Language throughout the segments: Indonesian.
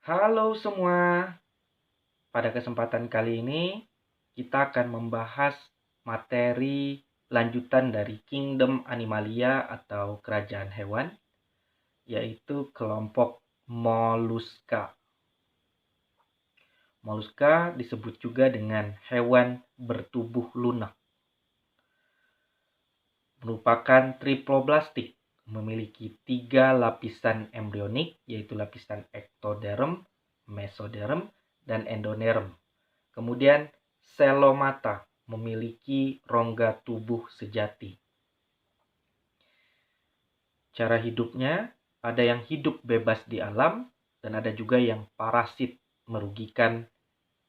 Halo semua, pada kesempatan kali ini kita akan membahas materi lanjutan dari Kingdom Animalia atau kerajaan hewan, yaitu kelompok Moluska. Moluska disebut juga dengan hewan bertubuh lunak. Merupakan triploblastik, memiliki 3 lapisan embrionik, yaitu lapisan ektoderm, mesoderm, dan endoderm. Kemudian selomata, memiliki rongga tubuh sejati. Cara hidupnya, ada yang hidup bebas di alam, dan ada juga yang parasit, merugikan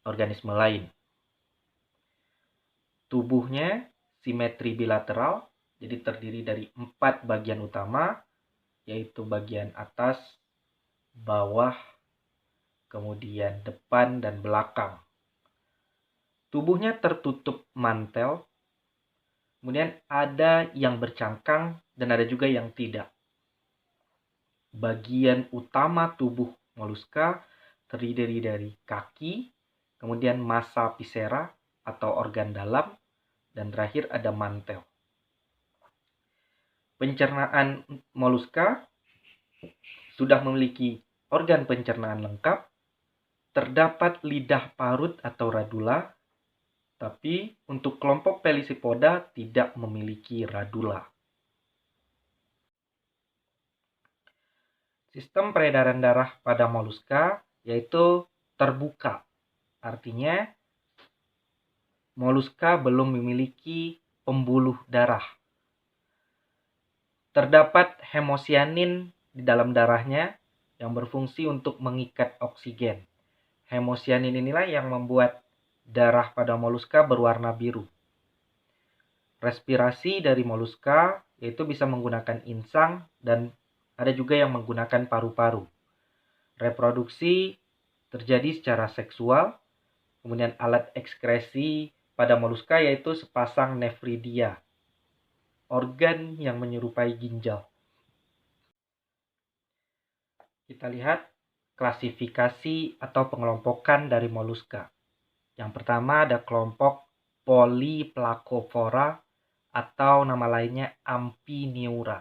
organisme lain. Tubuhnya simetri bilateral, jadi terdiri dari 4 bagian utama, yaitu bagian atas, bawah, kemudian depan, dan belakang. Tubuhnya tertutup mantel, kemudian ada yang bercangkang dan ada juga yang tidak. Bagian utama tubuh moluska terdiri dari kaki, kemudian massa viscera atau organ dalam, dan terakhir ada mantel. Pencernaan moluska sudah memiliki organ pencernaan lengkap, terdapat lidah parut atau radula, tapi untuk kelompok Pelecypoda tidak memiliki radula. Sistem peredaran darah pada moluska yaitu terbuka. Artinya moluska belum memiliki pembuluh darah. Terdapat hemosianin di dalam darahnya yang berfungsi untuk mengikat oksigen. Hemosianin inilah yang membuat darah pada moluska berwarna biru. Respirasi dari moluska yaitu bisa menggunakan insang dan ada juga yang menggunakan paru-paru. Reproduksi terjadi secara seksual. Kemudian alat ekskresi pada moluska yaitu sepasang nefridia, organ yang menyerupai ginjal. Kita lihat klasifikasi atau pengelompokan dari moluska. Yang pertama ada kelompok Polyplacovora atau nama lainnya Amphineura.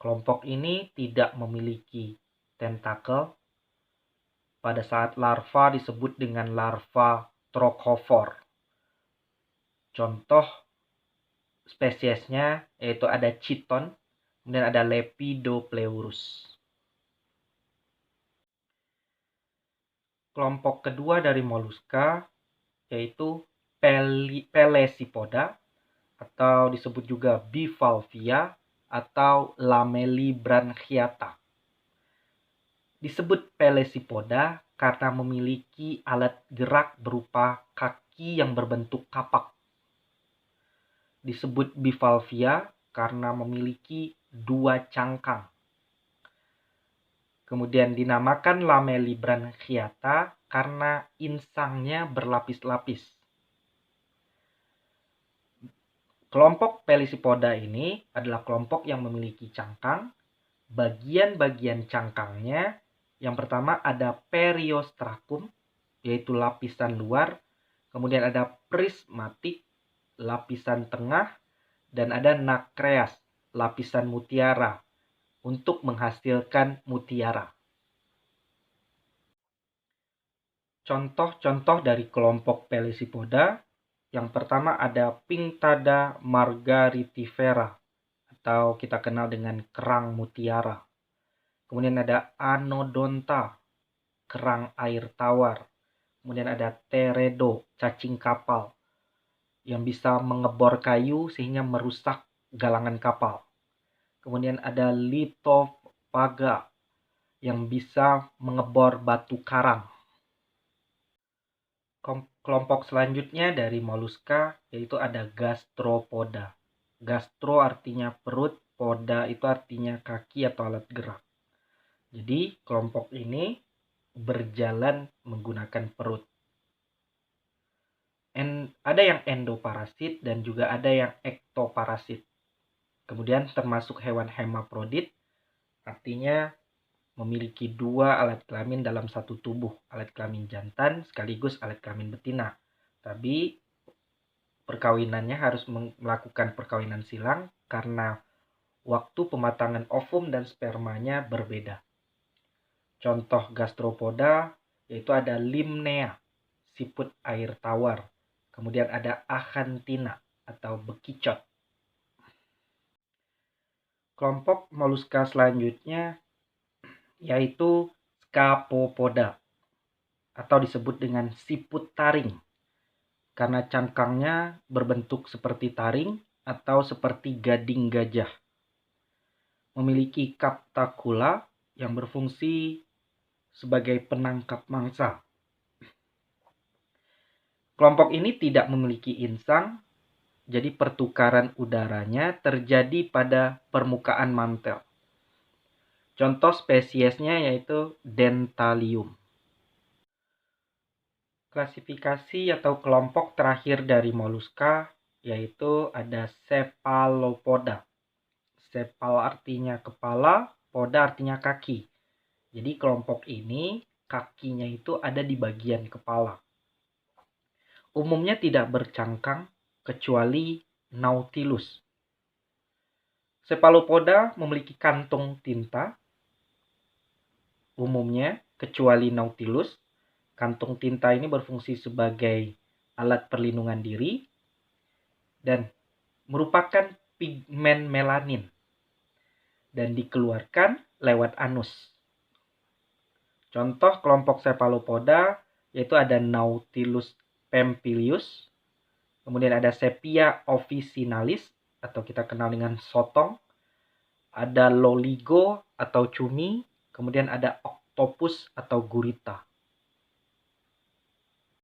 Kelompok ini tidak memiliki tentakel. Pada saat larva disebut dengan larva trochophore. Contoh spesiesnya yaitu ada chiton, kemudian ada Lepidopleurus. Kelompok kedua dari moluska yaitu Pelecypoda atau disebut juga bivalvia atau Lamellibranchiata. Disebut Pelecypoda karena memiliki alat gerak berupa kaki yang berbentuk kapak. Disebut bivalvia karena memiliki 2 cangkang. Kemudian dinamakan Lamellibranchiata karena insangnya berlapis-lapis. Kelompok Pelecypoda ini adalah kelompok yang memiliki cangkang. Bagian-bagian cangkangnya yang pertama ada periostracum, yaitu lapisan luar. Kemudian ada prismatik, lapisan tengah. Dan ada nacreas, lapisan mutiara, untuk menghasilkan mutiara. Contoh-contoh dari kelompok Pelecypoda, yang pertama ada Pinctada margaritifera, atau kita kenal dengan kerang mutiara. Kemudian ada Anodonta, kerang air tawar. Kemudian ada Teredo, cacing kapal, yang bisa mengebor kayu sehingga merusak galangan kapal. Kemudian ada Lithophaga yang bisa mengebor batu karang. Kelompok selanjutnya dari moluska yaitu ada Gastropoda. Gastro artinya perut, poda itu artinya kaki atau alat gerak. Jadi kelompok ini berjalan menggunakan perut. Ada yang endoparasit dan juga ada yang ektoparasit. Kemudian termasuk hewan hemaprodit, artinya memiliki dua alat kelamin dalam satu tubuh, alat kelamin jantan sekaligus alat kelamin betina. Tapi perkawinannya harus melakukan perkawinan silang karena waktu pematangan ovum dan spermanya berbeda. Contoh gastropoda yaitu ada limnea, siput air tawar. Kemudian ada achanthina atau bekicot. Kelompok moluska selanjutnya yaitu Scapopoda atau disebut dengan siput taring karena cangkangnya berbentuk seperti taring atau seperti gading gajah. Memiliki captacula yang berfungsi sebagai penangkap mangsa. Kelompok ini tidak memiliki insang, jadi pertukaran udaranya terjadi pada permukaan mantel. Contoh spesiesnya yaitu Dentalium. Klasifikasi atau kelompok terakhir dari moluska yaitu ada Cephalopoda. Cephal artinya kepala, poda artinya kaki. Jadi kelompok ini kakinya itu ada di bagian kepala. Umumnya tidak bercangkang kecuali Nautilus. Cephalopoda memiliki kantung tinta. Umumnya kecuali Nautilus, kantung tinta ini berfungsi sebagai alat perlindungan diri dan merupakan pigmen melanin dan dikeluarkan lewat anus. Contoh kelompok Cephalopoda yaitu ada Nautilus pampilius, kemudian ada Sepia officinalis atau kita kenal dengan sotong, ada Loligo atau cumi, kemudian ada Octopus atau gurita.